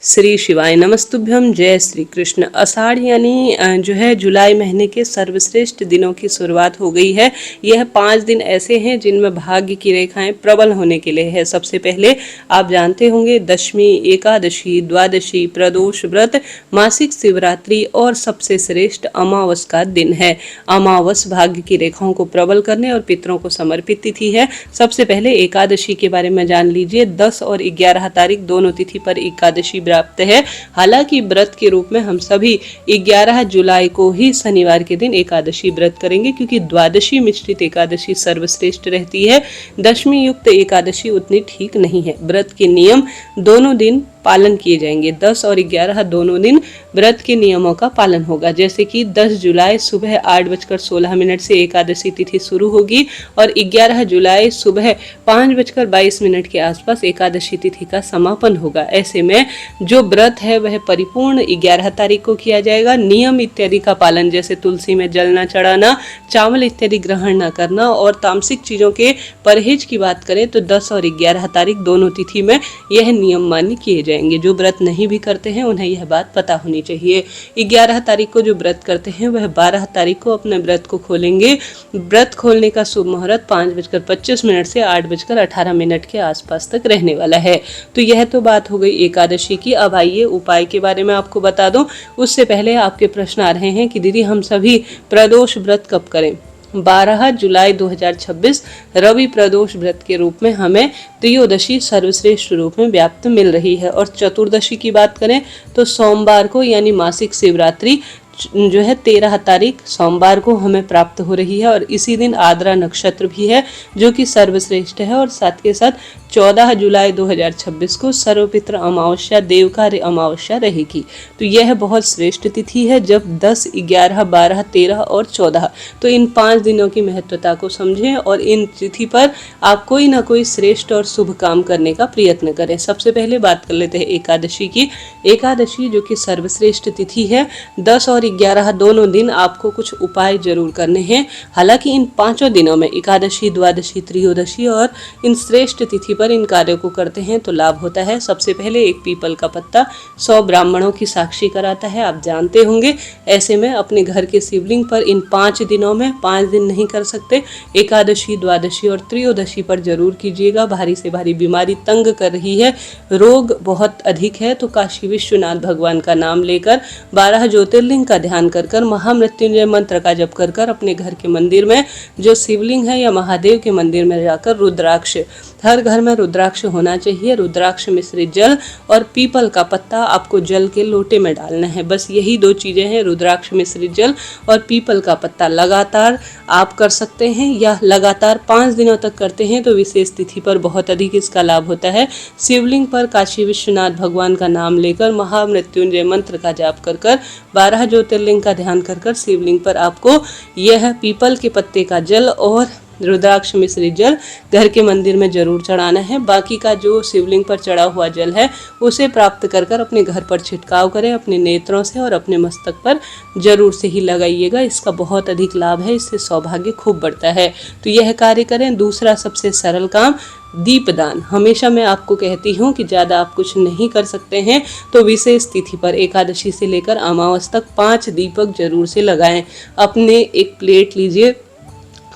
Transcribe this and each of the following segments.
श्री शिवाय नमस्तुभ्यम। जय श्री कृष्ण। आषाढ़ यानी जो है जुलाई महीने के सर्वश्रेष्ठ दिनों की शुरुआत हो गई है। यह 5 दिन ऐसे हैं जिनमें भाग्य की रेखाएं प्रबल होने के लिए है। सबसे पहले आप जानते होंगे दशमी, एकादशी, द्वादशी, प्रदोष व्रत, मासिक शिवरात्रि और सबसे श्रेष्ठ अमावस का दिन है। अमावस भाग्य की रेखाओं को प्रबल करने और पितरों को समर्पित तिथि है। सबसे पहले एकादशी के बारे में जान लीजिए। 10 और 11 तारीख दोनों तिथि पर एकादशी प्राप्त है। हालांकि व्रत के रूप में हम सभी 11 जुलाई को ही शनिवार के दिन एकादशी व्रत करेंगे, क्योंकि द्वादशी मिश्रित एकादशी सर्वश्रेष्ठ रहती है। दशमी युक्त एकादशी उतनी ठीक नहीं है। व्रत के नियम दोनों दिन पालन किए जाएंगे। 10 और 11 दोनों दिन व्रत के नियमों का पालन होगा। जैसे कि 10 जुलाई सुबह 8:16 से एकादशी तिथि शुरू होगी और 11 जुलाई सुबह 5:22 के आसपास एकादशी तिथि का समापन होगा। ऐसे में जो व्रत है वह परिपूर्ण 11 तारीख को किया जाएगा। नियम इत्यादि का पालन, जैसे तुलसी में जल न चढ़ाना, चावल इत्यादि ग्रहण न करना और तामसिक चीजों के परहेज की बात करें तो 10 और 11 तारीख दोनों तिथि में यह नियम मान्य किए जाएंगे। जो व्रत नहीं भी करते हैं उन्हें यह बात पता होनी चाहिए। 11 तारीख को जो व्रत करते हैं वह 12 तारीख को अपने व्रत को खोलेंगे। व्रत खोलने का शुभ मुहूर्त 5:25 से 8:18 के आसपास तक रहने वाला है। तो यह तो बात हो गई एकादशी की। अब आइए उपाय के बारे में आपको बता दूं। उससे पहले आपके प्रश्न आ रहे हैं कि दीदी हम सभी प्रदोष व्रत कब करें। 12 जुलाई 2026 रवि प्रदोष व्रत के रूप में हमें त्रयोदशी सर्वश्रेष्ठ रूप में व्याप्त मिल रही है। और चतुर्दशी की बात करें तो सोमवार को यानी मासिक शिवरात्रि जो है 13 तारीख सोमवार को हमें प्राप्त हो रही है। और इसी दिन आद्रा नक्षत्र भी है जो कि सर्वश्रेष्ठ है। और साथ के साथ 14 जुलाई 2026 को सर्वपित्र अमावस्या, देवकार्य अमावस्या रहेगी। तो यह बहुत श्रेष्ठ तिथि है जब 10, 11, 12, 13 और 14। तो इन 5 दिनों की महत्वता को समझें और इन तिथि पर आप कोई ना कोई श्रेष्ठ और शुभ काम करने का प्रयत्न करें। सबसे पहले बात कर लेते हैं एकादशी की। एकादशी जो कि सर्वश्रेष्ठ तिथि है, 10 और 11 दोनों दिन आपको कुछ उपाय जरूर करने हैं। हालांकि इन 5 दिनों में एकादशी, द्वादशी, त्रयोदशी और इन श्रेष्ठ तिथि पर इन कार्यों को करते हैं तो लाभ होता है। सबसे पहले एक पीपल का पत्ता 100 ब्राह्मणों की साक्षी कराता है, आप जानते होंगे। ऐसे में अपने घर के शिवलिंग पर इन 5 दिनों में, 5 दिन नहीं कर सकते, एकादशी, द्वादशी और त्रयोदशी पर जरूर कीजिएगा। भारी से भारी बीमारी तंग कर रही है, रोग बहुत अधिक है, तो काशी विश्वनाथ भगवान का नाम लेकर 12 ज्योतिर्लिंग का ध्यान कर महामृत्युंजय मंत्र का जप कर अपने घर के मंदिर में जो शिवलिंग है या महादेव के मंदिर में जाकर रुद्राक्ष, हर घर में रुद्राक्ष होना चाहिए। रुद्राक्ष मिश्रित जल और पीपल का पत्ता आपको जल के लोटे में डालना है। बस यही 2 चीजें हैं, रुद्राक्ष मिश्रित जल और पीपल का पत्ता। लगातार आप कर सकते हैं या लगातार 5 दिनों तक करते हैं तो विशेष तिथि पर बहुत अधिक इसका लाभ होता है। शिवलिंग पर काशी विश्वनाथ भगवान का नाम लेकर महामृत्युंजय मंत्र का जाप कर 12 ज्योतिर्लिंग का ध्यान कर शिवलिंग पर आपको यह पीपल के पत्ते का जल और रुद्राक्ष मिश्रित जल घर के मंदिर में जरूर चढ़ाना है। बाकी का जो शिवलिंग पर चढ़ा हुआ जल है उसे प्राप्त कर अपने घर पर छिड़काव करें, अपने नेत्रों से और अपने मस्तक पर जरूर से ही लगाइएगा। इसका बहुत अधिक लाभ है, इससे सौभाग्य खूब बढ़ता है। तो यह कार्य करें। दूसरा सबसे सरल काम, दीपदान। हमेशा मैं आपको कहती हूँ कि ज़्यादा आप कुछ नहीं कर सकते हैं तो विशेष तिथि पर एकादशी से लेकर अमावस तक 5 दीपक जरूर से लगाएं। अपने एक प्लेट लीजिए,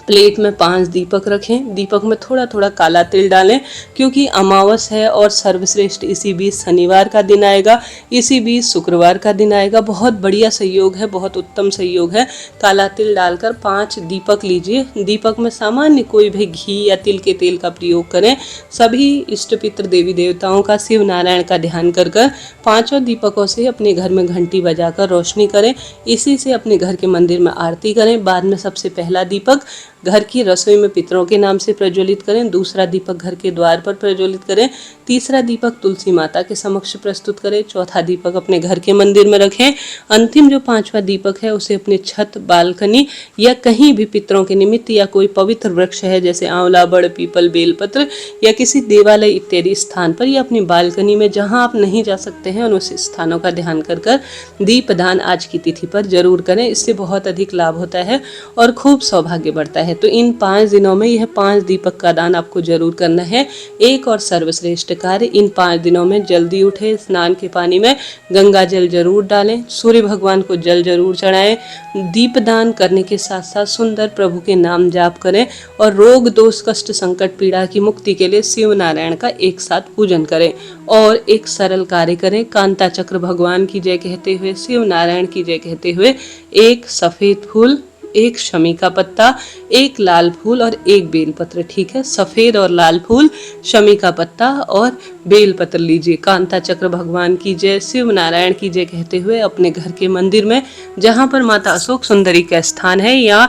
प्लेट में 5 दीपक रखें। दीपक में थोड़ा थोड़ा काला तिल डालें, क्योंकि अमावस है और सर्वश्रेष्ठ इसी बीच शनिवार का दिन आएगा, इसी बीच शुक्रवार का दिन आएगा। बहुत बढ़िया संयोग है, बहुत उत्तम संयोग है। काला तिल डालकर 5 दीपक लीजिए। दीपक में सामान्य कोई भी घी या तिल के तेल का प्रयोग करें। सभी इष्ट पित्र देवी देवताओं का, शिव नारायण का ध्यान कर 5 दीपकों से अपने घर में घंटी बजाकर रोशनी करें। इसी से अपने घर के मंदिर में आरती करें। बाद में सबसे पहला दीपक घर की रसोई में पितरों के नाम से प्रज्वलित करें। दूसरा दीपक घर के द्वार पर प्रज्वलित करें। तीसरा दीपक तुलसी माता के समक्ष प्रस्तुत करें। चौथा दीपक अपने घर के मंदिर में रखें। अंतिम जो 5वां दीपक है उसे अपने छत, बालकनी या कहीं भी पितरों के निमित्त या कोई पवित्र वृक्ष है जैसे आंवला, बड़, पीपल, बेलपत्र या किसी देवालय इत्यादि स्थान पर या अपनी बालकनी में जहां आप नहीं जा सकते हैं उन स्थानों का ध्यान कर दीपदान आज की तिथि पर जरूर करें। इससे बहुत अधिक लाभ होता है और खूब सौभाग्य बढ़ता है। है। तो इन 5 दिनों में यह 5 दीपक का दान आपको जरूर करना है। एक और सर्वश्रेष्ठ कार्य, इन 5 दिनों में जल्दी उठे, स्नान के पानी में गंगा जल जरूर डालें, सूर्य भगवान को जल जरूर चढ़ाएं, दीपदान करने के साथ साथ सुंदर प्रभु के नाम जाप करें और रोग दोष कष्ट संकट पीड़ा की मुक्ति के लिए शिव नारायण का एक साथ पूजन करें। और एक सरल कार्य करें, कांता चक्र भगवान की जय कहते हुए, शिव नारायण की जय कहते हुए एक सफेद फूल, एक शमी का पत्ता, एक लाल फूल और एक बेलपत्र, ठीक है। सफेद और लाल फूल, शमी का पत्ता और बेलपत्र लीजिए। कांता चक्र भगवान की जय, शिव नारायण की जय कहते हुए अपने घर के मंदिर में जहाँ पर माता अशोक सुंदरी का स्थान है या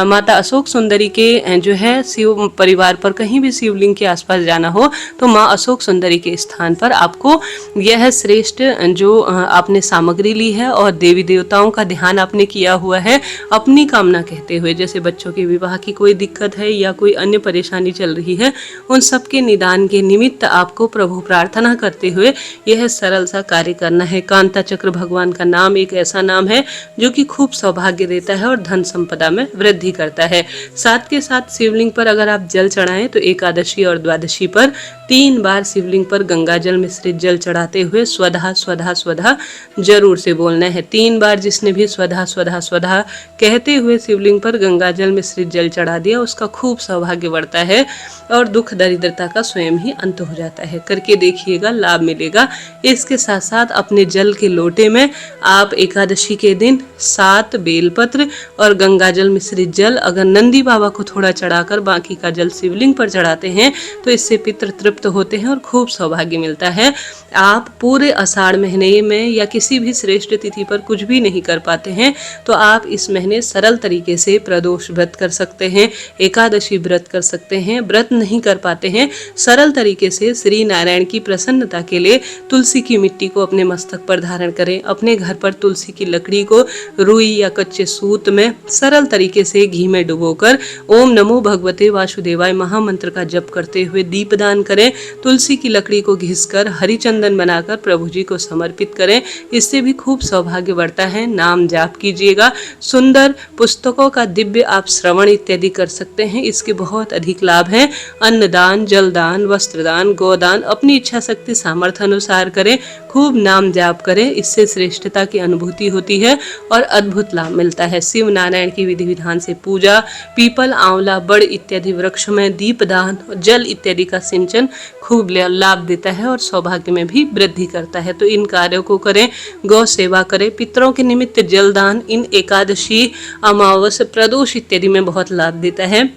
माता अशोक सुंदरी के जो है शिव परिवार पर कहीं भी शिवलिंग के आसपास जाना हो तो माँ अशोक सुंदरी के स्थान पर आपको यह श्रेष्ठ जो आपने सामग्री ली है और देवी देवताओं का ध्यान आपने किया हुआ है, अपनी कामना कहते हुए, जैसे बच्चों के विवाह की कोई दिक्कत है या कोई अन्य परेशानी चल रही है, उन सब के निदान के निमित्त आपको प्रभु प्रार्थना करते हुए यह सरल सा कार्य करना है। कांता चक्र भगवान का नाम एक ऐसा नाम है जो कि खूब सौभाग्य देता है और धन संपदा में वृद्धि करता है। साथ के साथ शिवलिंग पर अगर आप जल चढ़ाएं तो एकादशी और द्वादशी पर 3 बार शिवलिंग पर गंगा जल मिश्रित जल चढ़ाते हुए स्वधा स्वधा स्वधा जरूर से बोलना है। 3 बार जिसने भी स्वधा स्वधा स्वधा कहते हुए शिवलिंग पर गंगा जल मिश्रित जल चढ़ा दिया उसका खूब सौभाग्य बढ़ता है और दुख दरिद्रता का स्वयं ही अंत हो जाता है। करके देखिएगा, लाभ मिलेगा। इसके साथ साथ अपने जल के लोटे में आप एकादशी के दिन 7 बेलपत्र और गंगा जल मिश्रित जल अगर नंदी बाबा को थोड़ा चढ़ाकर बाकी का जल शिवलिंग पर चढ़ाते हैं तो इससे पितृ तृप्त होते हैं और खूब सौभाग्य मिलता है। आप पूरे आषाढ़ महीने में या किसी भी श्रेष्ठ तिथि पर कुछ भी नहीं कर पाते हैं तो आप इस महीने सरल तरीके से प्रदोष व्रत कर सकते हैं, एकादशी व्रत कर सकते हैं। व्रत नहीं कर पाते हैं, सरल तरीके से श्री नारायण की प्रसन्नता के लिए तुलसी की मिट्टी को अपने मस्तक पर धारण करें। अपने घर पर तुलसी की लकड़ी को रुई या कच्चे सूत में सरल तरीके से घी में डुबोकर ओम नमो भगवते वासुदेवाय महामंत्र का जप करते हुए दीपदान करें। तुलसी की लकड़ी को घिसकर हरि चंदन बनाकर प्रभु जी को समर्पित करें। इससे भी खूब सौभाग्य बढ़ता है। नाम जाप कीजिएगा। सुंदर पुस्तकों का दिव्य आप श्रवण इत्यादि कर सकते हैं। इसके बहुत अधिक लाभ हैं। अन्नदान, जलदान, वस्त्रदान, गोदान अपनी इच्छा शक्ति सामर्थ्य अनुसार करें। खूब नाम जाप करें, इससे श्रेष्ठता की अनुभूति होती है और अद्भुत लाभ मिलता है। शिव नारायण की विधि विधान से पूजा, पीपल, आंवला, बड़ इत्यादि वृक्ष में दीपदान, जल इत्यादि का सिंचन खूब लाभ देता है और सौभाग्य में भी वृद्धि करता है। तो इन कार्यों को करें। गौ सेवा करें, पितरों के निमित्त जलदान इन एकादशी, अमावस, प्रदोष इत्यादि में बहुत लाभ देता है।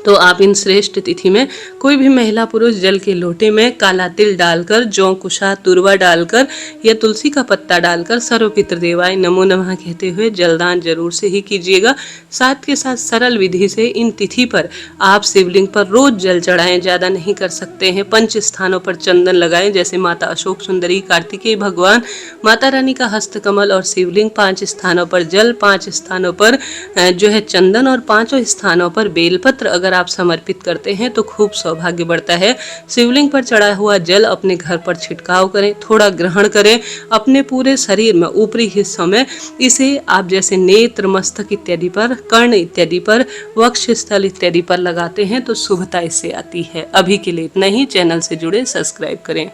तो आप इन श्रेष्ठ तिथि में कोई भी महिला पुरुष जल के लोटे में काला तिल डालकर, जौ, कुशा, तुरवा डालकर या तुलसी का पत्ता डालकर सर्व पितृदेवाय नमो नमः कहते हुए जलदान जरूर से ही कीजिएगा। साथ के साथ सरल विधि से इन तिथि पर आप शिवलिंग पर रोज जल चढ़ाएं। ज़्यादा नहीं कर सकते हैं। 5 स्थानों पर चंदन लगाएं, जैसे माता अशोक सुंदरी, कार्तिकेय भगवान, माता रानी का हस्तकमल और शिवलिंग। 5 स्थानों पर जल, 5 स्थानों पर जो है चंदन और 5 स्थानों पर बेलपत्र अगर आप समर्पित करते हैं तो खूब सौभाग्य बढ़ता है। शिवलिंग पर चढ़ा हुआ जल अपने घर पर छिड़काव करें, थोड़ा ग्रहण करें। अपने पूरे शरीर में ऊपरी हिस्सों में इसे आप जैसे नेत्र, मस्तक इत्यादि पर, कर्ण इत्यादि पर, वक्ष स्थल इत्यादि पर लगाते हैं तो शुभता इससे आती है। अभी के लिए इतना ही। चैनल से जुड़े, सब्सक्राइब करें।